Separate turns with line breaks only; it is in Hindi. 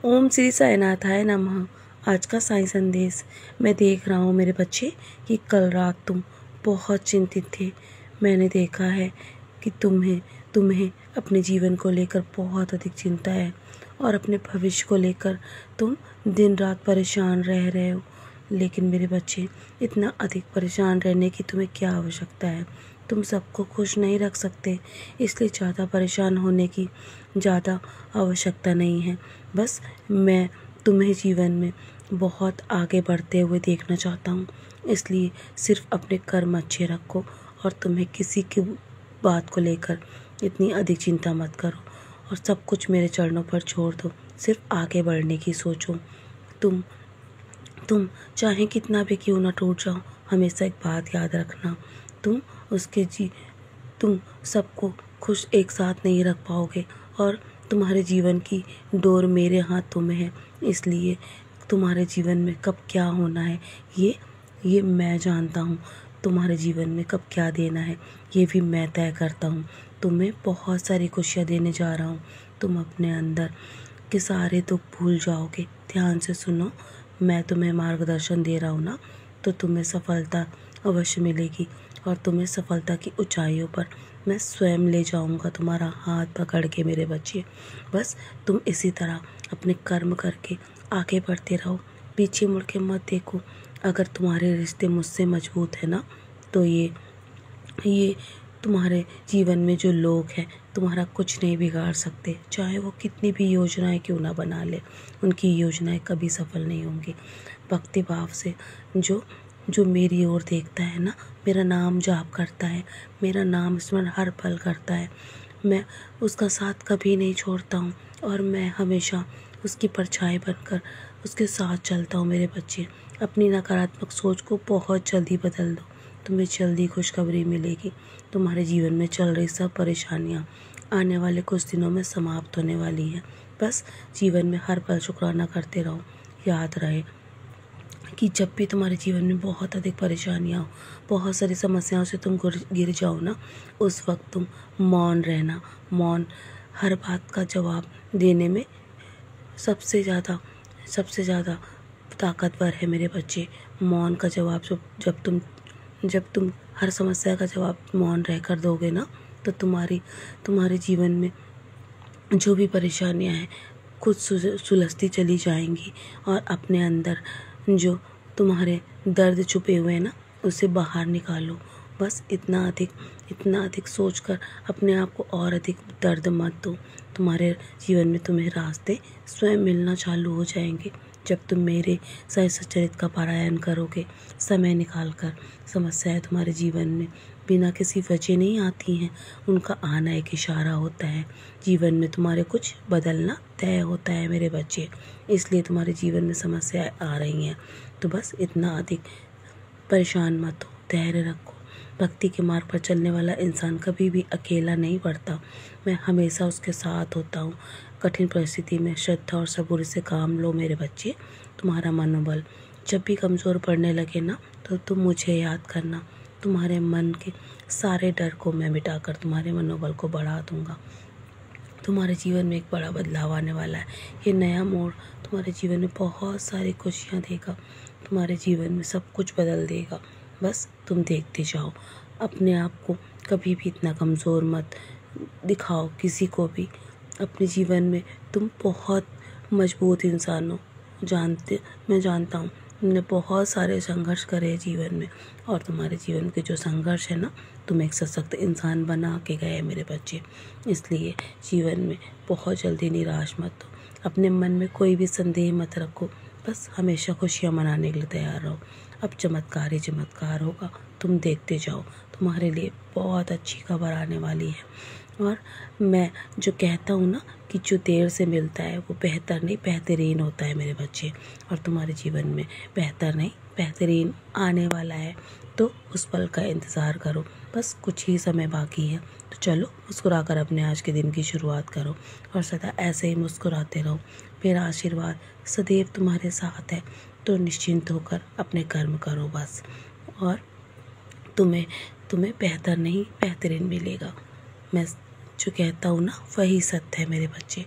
ओम श्री साईनाथाय नमः। आज का साई संदेश। मैं देख रहा हूँ मेरे बच्चे कि कल रात तुम बहुत चिंतित थे। मैंने देखा है कि तुम्हें अपने जीवन को लेकर बहुत अधिक चिंता है और अपने भविष्य को लेकर तुम दिन रात परेशान रह रहे हो। लेकिन मेरे बच्चे, इतना अधिक परेशान रहने की तुम्हें क्या आवश्यकता है। तुम सबको खुश नहीं रख सकते, इसलिए ज़्यादा परेशान होने की ज़्यादा आवश्यकता नहीं है। बस मैं तुम्हें जीवन में बहुत आगे बढ़ते हुए देखना चाहता हूँ, इसलिए सिर्फ अपने कर्म अच्छे रखो और तुम्हें किसी की बात को लेकर इतनी अधिक चिंता मत करो और सब कुछ मेरे चरणों पर छोड़ दो। सिर्फ आगे बढ़ने की सोचो। तुम चाहे कितना भी क्यों ना टूट जाओ, हमेशा एक बात याद रखना, तुम सबको खुश एक साथ नहीं रख पाओगे और तुम्हारे जीवन की डोर मेरे हाथों में है। इसलिए तुम्हारे जीवन में कब क्या होना है ये मैं जानता हूँ। तुम्हारे जीवन में कब क्या देना है ये भी मैं तय करता हूँ। तुम्हें बहुत सारी खुशियाँ देने जा रहा हूँ। तुम अपने अंदर के सारे दुख भूल जाओगे। ध्यान से सुनो, मैं तुम्हें मार्गदर्शन दे रहा हूँ ना, तो तुम्हें सफलता अवश्य मिलेगी और तुम्हें सफलता की ऊंचाइयों पर मैं स्वयं ले जाऊंगा, तुम्हारा हाथ पकड़ के मेरे बच्चे। बस तुम इसी तरह अपने कर्म करके आगे बढ़ते रहो, पीछे मुड़ के मत देखो। अगर तुम्हारे रिश्ते मुझसे मजबूत है ना, तो ये तुम्हारे जीवन में जो लोग हैं तुम्हारा कुछ नहीं बिगाड़ सकते, चाहे वो कितनी भी योजनाएं क्यों ना बना ले, उनकी योजनाएं कभी सफल नहीं होंगी। भक्ति भाव से जो मेरी ओर देखता है ना, मेरा नाम जाप करता है, मेरा नाम स्मरण हर पल करता है, मैं उसका साथ कभी नहीं छोड़ता हूँ और मैं हमेशा उसकी परछाई बनकर उसके साथ चलता हूँ। मेरे बच्चे, अपनी नकारात्मक सोच को बहुत जल्दी बदल दो, तुम्हें जल्दी खुशखबरी मिलेगी। तुम्हारे जीवन में चल रही सब परेशानियाँ आने वाले कुछ दिनों में समाप्त होने वाली हैं। बस जीवन में हर पल शुक्राना करते रहो। याद रहे कि जब भी तुम्हारे जीवन में बहुत अधिक परेशानियाँ हो, बहुत सारी समस्याओं से तुम गिर जाओ ना, उस वक्त तुम मौन रहना। मौन हर बात का जवाब देने में सबसे ज़्यादा ताकतवर है मेरे बच्चे। मौन का जवाब जब तुम हर समस्या का जवाब मौन रहकर दोगे ना, तो तुम्हारे जीवन में जो भी परेशानियां हैं खुद सुलझती चली जाएंगी और अपने अंदर जो तुम्हारे दर्द छुपे हुए हैं ना, उसे बाहर निकालो। बस इतना अधिक सोचकर अपने आप को और अधिक दर्द मत दो। तुम्हारे जीवन में तुम्हें रास्ते स्वयं मिलना चालू हो जाएंगे जब तुम मेरे सही सचरित का पारायण करोगे। समय निकालकर समस्याएं तुम्हारे जीवन में बिना किसी वजह नहीं आती हैं, उनका आना एक इशारा होता है। जीवन में तुम्हारे कुछ बदलना तय होता है मेरे बच्चे, इसलिए तुम्हारे जीवन में समस्याएं आ रही हैं। तो बस इतना अधिक परेशान मत हो, धैर्य रखो। भक्ति के मार्ग पर चलने वाला इंसान कभी भी अकेला नहीं बढ़ता, मैं हमेशा उसके साथ होता हूँ। कठिन परिस्थिति में श्रद्धा और सबूरी से काम लो मेरे बच्चे। तुम्हारा मनोबल जब भी कमज़ोर पड़ने लगे ना, तो तुम मुझे याद करना। तुम्हारे मन के सारे डर को मैं मिटाकर तुम्हारे मनोबल को बढ़ा दूंगा। तुम्हारे जीवन में एक बड़ा बदलाव आने वाला है। ये नया मोड़ तुम्हारे जीवन में बहुत सारी खुशियाँ देगा, तुम्हारे जीवन में सब कुछ बदल देगा। बस तुम देखते जाओ। अपने आप को कभी भी इतना कमज़ोर मत दिखाओ किसी को भी। अपने जीवन में तुम बहुत मजबूत इंसान हो। मैं जानता हूँ तुमने बहुत सारे संघर्ष करे हैं जीवन में, और तुम्हारे जीवन के जो संघर्ष है ना, तुम एक सशक्त इंसान बना के गए मेरे बच्चे। इसलिए जीवन में बहुत जल्दी निराश मत हो, अपने मन में कोई भी संदेह मत रखो, बस हमेशा खुशियाँ मनाने के लिए तैयार रहो। अब चमत्कार ही चमत्कार होगा, तुम देखते जाओ। तुम्हारे लिए बहुत अच्छी खबर आने वाली है। और मैं जो कहता हूँ ना कि जो देर से मिलता है वो बेहतर नहीं बेहतरीन होता है मेरे बच्चे, और तुम्हारे जीवन में बेहतर नहीं बेहतरीन आने वाला है। तो उस पल का इंतज़ार करो, बस कुछ ही समय बाकी है। तो चलो मुस्कुराकर अपने आज के दिन की शुरुआत करो और सदा ऐसे ही मुस्कुराते रहो। मेरा आशीर्वाद सदैव तुम्हारे साथ है। तो निश्चिंत होकर अपने कर्म करो बस, और तुम्हें बेहतर नहीं बेहतरीन मिलेगा। मैं जो कहता हूँ ना, वही सत्य है मेरे बच्चे।